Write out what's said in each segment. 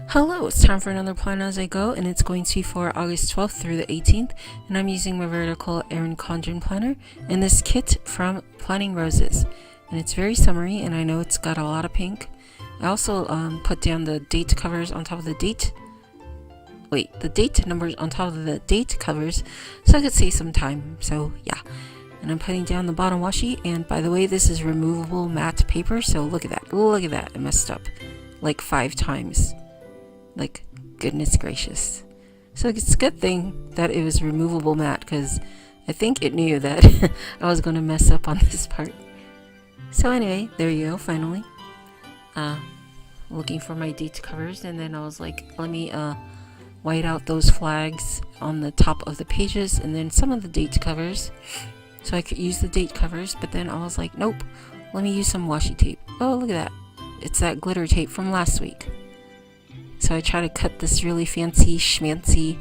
Hello, it's time for another plan as I go, and it's going to be for August 12th through the 18th, and I'm using my Vertical Erin Conjuring planner and this kit from Planning Roses, and it's very summery, and I know it's got a lot of pink. I also put down the date covers on top of the date numbers on top of the date covers so I could save some time. So yeah, and I'm putting down the bottom washi, and by the way, this is removable matte paper, so look at that, I messed up like 5 times. Like, goodness gracious. So it's a good thing that it was removable matte, because I think it knew that I was going to mess up on this part. So anyway, there you go, finally. Looking for my date covers, and then I was like, let me white out those flags on the top of the pages, and then some of the date covers, so I could use the date covers. But then I was like, nope, let me use some washi tape. Oh, look at that. It's that glitter tape from last week. So I try to cut this really fancy schmancy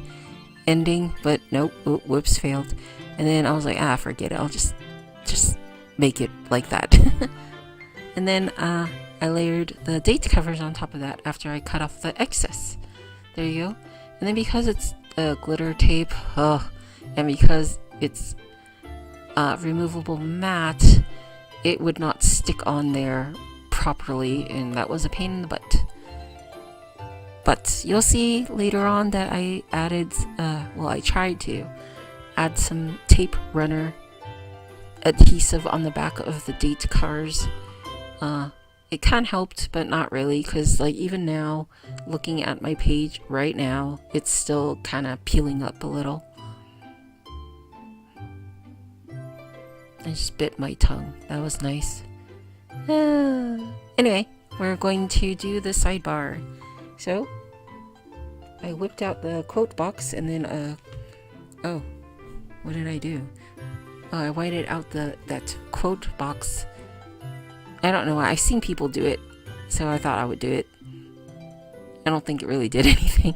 ending, but nope, whoops, failed. And then I was like, forget it, I'll just make it like that. And then I layered the date covers on top of that after I cut off the excess. There you go. And then because it's glitter tape, and because it's removable matte, it would not stick on there properly, and that was a pain in the butt. But you'll see later on that I added, I tried to add some tape runner adhesive on the back of the date covers. It kind of helped, but not really, because like even now, looking at my page right now, it's still kind of peeling up a little. I just bit my tongue. That was nice. Anyway, we're going to do the sidebar. So I whipped out the quote box, and then what did I do? I whited out that quote box. I don't know why. I've seen people do it, so I thought I would do it. I don't think it really did anything.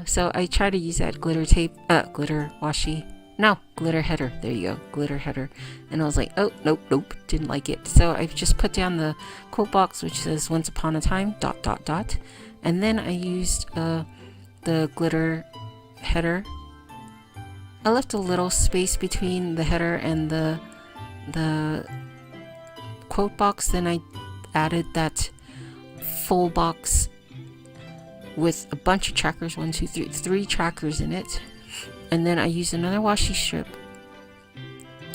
So I tried to use that glitter tape, glitter washi. No, glitter header. There you go, glitter header. And I was like, oh, nope, didn't like it. So I just put down the quote box, which says "Once upon a time, ... And then I used the glitter header. I left a little space between the header and the quote box. Then I added that full box with a bunch of trackers, 3 trackers in it. And then I used another washi strip,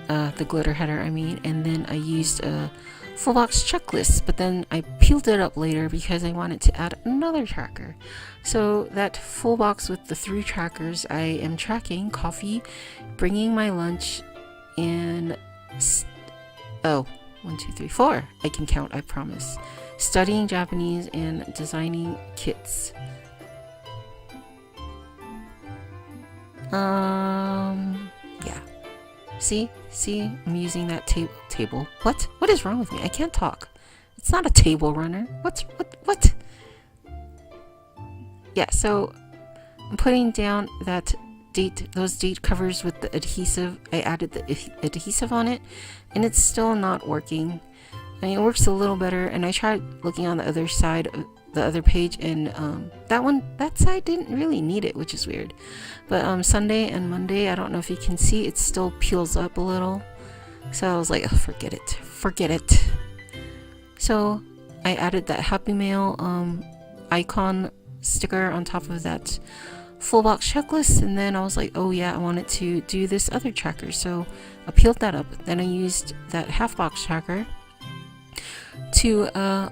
the glitter header I mean, and then I used a full box checklist, but then I peeled it up later because I wanted to add another tracker. So that full box with the 3 trackers, I am tracking coffee, bringing my lunch, and 1, 2, 3, 4. I can count, I promise. Studying Japanese and designing kits. Yeah. See, I'm using that table. What is wrong with me? I can't talk. It's not a table runner. What? Yeah, so I'm putting down those date covers with the adhesive. I added the adhesive on it, and it's still not working. I mean, it works a little better, and I tried looking on the other side of the other page, and that side didn't really need it, which is weird. But Sunday and Monday, I don't know if you can see, it still peels up a little. So I was like, forget it. So I added that Happy Mail icon sticker on top of that full box checklist, and then I was like, oh yeah, I wanted to do this other tracker, so I peeled that up. Then I used that half box tracker to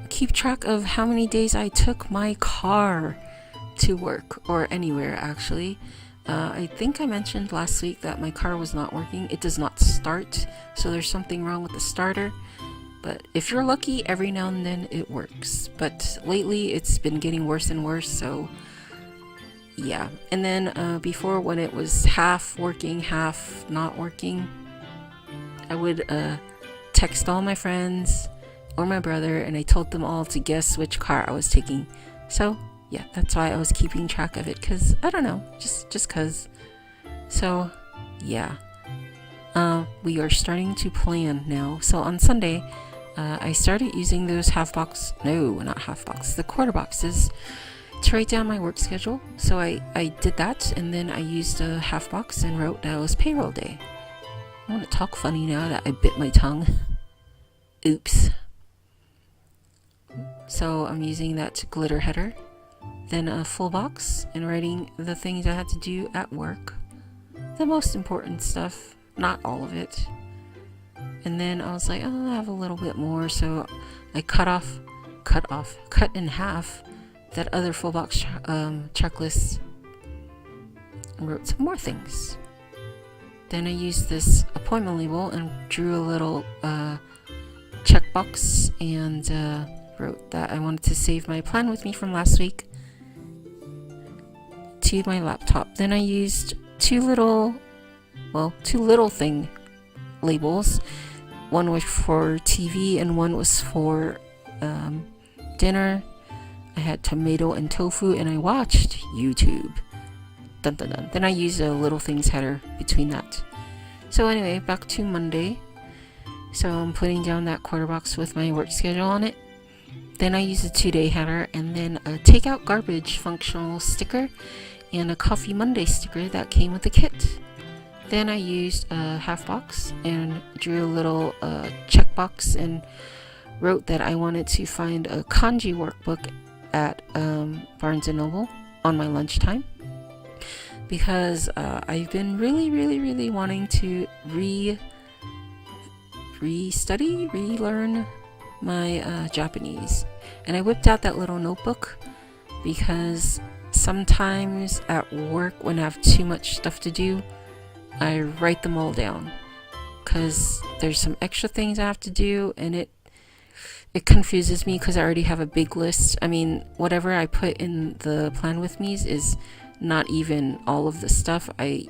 keep track of how many days I took my car to work, or anywhere actually. I think I mentioned last week that my car was not working. It does not start, so there's something wrong with the starter. But if you're lucky, every now and then it works. But lately it's been getting worse and worse, so yeah. And then before, when it was half working, half not working, I would text all my friends or my brother, and I told them all to guess which car I was taking. So yeah, that's why I was keeping track of it, because I don't know, just cause. So yeah, we are starting to plan now. So on Sunday, I started using those the quarter boxes to write down my work schedule. So I did that, and then I used a half box and wrote that it was payroll day. I want to talk funny now that I bit my tongue. Oops. So I'm using that glitter header, then a full box, and writing the things I had to do at work. The most important stuff, not all of it. And then I was like, oh, I have a little bit more, so I cut in half that other full box checklist and wrote some more things. Then I used this appointment label and drew a little checkbox and wrote that I wanted to save my plan with me from last week to my laptop. Then I used two little thing labels. One was for TV and one was for dinner. I had tomato and tofu, and I watched YouTube. Dun dun dun. Then I used a little things header between that. So anyway, back to Monday. So I'm putting down that quarter box with my work schedule on it. Then I used a 2-day header, and then a take out garbage functional sticker and a Coffee Monday sticker that came with the kit. Then I used a half box and drew a little checkbox and wrote that I wanted to find a kanji workbook at Barnes & Noble on my lunchtime, because I've been really wanting to relearn my Japanese. And I whipped out that little notebook because sometimes at work when I have too much stuff to do, I write them all down because there's some extra things I have to do, and it confuses me because I already have a big list. I mean, whatever I put in the plan with me is not even all of the stuff. I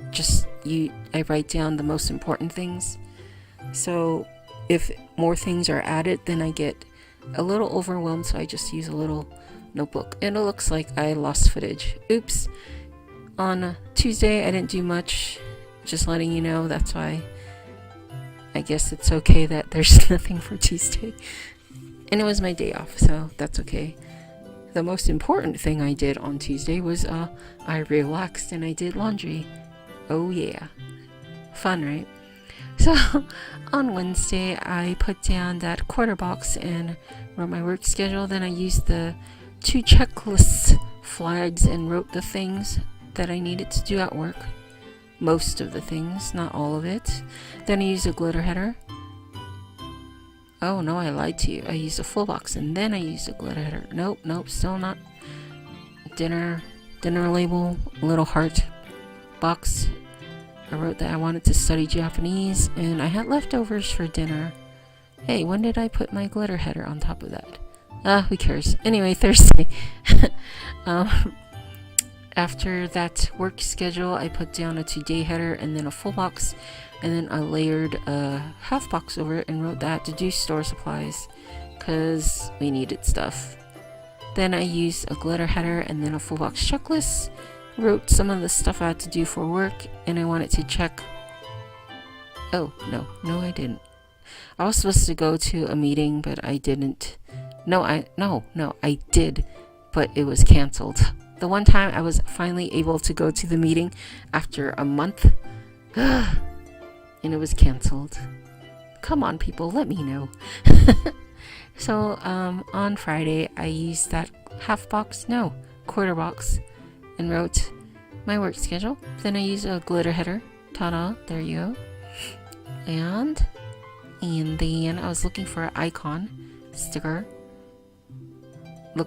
write down the most important things. So if more things are added, then I get a little overwhelmed, so I just use a little notebook. And it looks like I lost footage. Oops. On Tuesday I didn't do much, just letting you know. That's why I guess it's okay that there's nothing for Tuesday. And it was my day off, so that's okay. The most important thing I did on Tuesday was I relaxed and I did laundry. Oh yeah. Fun, right? So on Wednesday I put down that quarter box and wrote my work schedule. Then I used the 2 checklist flags and wrote the things that I needed to do at work. Most of the things, not all of it. Then I used a glitter header. Oh no, I lied to you. I used a full box and then I used a glitter header. Nope, still not. Dinner label, little heart box. I wrote that I wanted to study Japanese and I had leftovers for dinner. Hey, when did I put my glitter header on top of that? Who cares? Anyway, Thursday. After that work schedule, I put down a 2-day header and then a full box, and then I layered a half box over it and wrote that to do store supplies because we needed stuff. Then I used a glitter header and then a full box checklist, wrote some of the stuff I had to do for work, and I wanted to check. Oh, no, I didn't. I was supposed to go to a meeting, but I didn't. No, I did, but it was canceled. The one time I was finally able to go to the meeting after a month, and it was canceled. Come on, people, let me know. So on Friday I used that quarter box and wrote my work schedule. Then I used a glitter header. Ta-da, there you go. And then I was looking for an icon sticker. There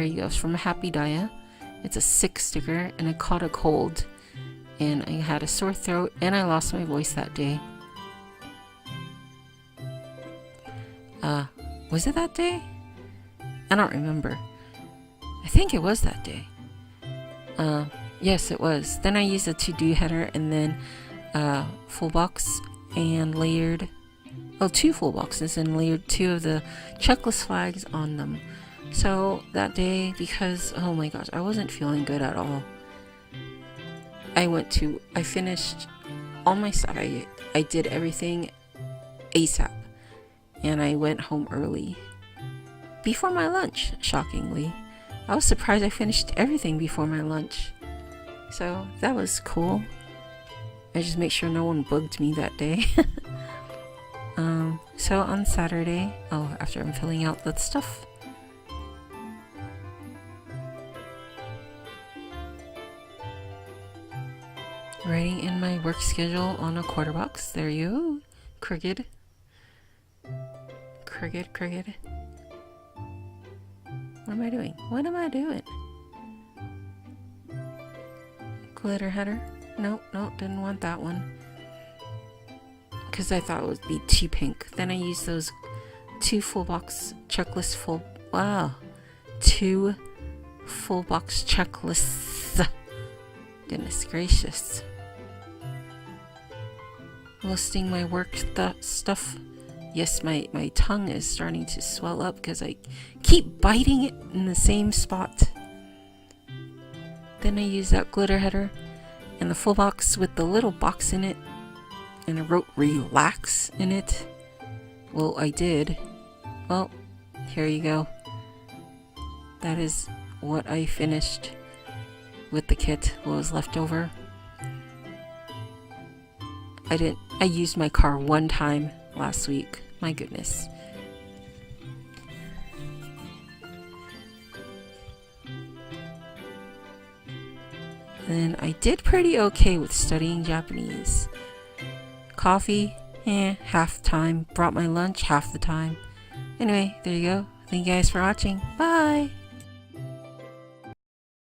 you go. It's from HappyDaya. It's a 6 sticker, and I caught a cold and I had a sore throat and I lost my voice that day. Was it that day? I don't remember. I think it was that day. Yes, it was. Then I used a to-do header and then full box and layered 2 full boxes and layered 2 of the checklist flags on them. So that day, because oh my gosh, I wasn't feeling good at all, I finished all my stuff. I did everything ASAP and I went home early before my lunch, shockingly. I was surprised I finished everything before my lunch. So that was cool. I just make sure no one bugged me that day. So on Saturday, after I'm filling out that stuff, writing in my work schedule on a quarter box. There you go. Crooked. What am I doing? What am I doing? Glitter header? Nope, didn't want that one. Because I thought it would be too pink. Then I used those 2 full box checklists. 2 full box checklists. Goodness gracious. Listing my work stuff. Yes, my tongue is starting to swell up because I keep biting it in the same spot. Then I use that glitter header and the full box with the little box in it, and I wrote relax in it. Well, I did. Well, here you go. That is what I finished with the kit, what was left over. I used my car one time last week. My goodness. And I did pretty okay with studying Japanese. Coffee, half the time. Brought my lunch half the time. Anyway, there you go. Thank you guys for watching. Bye!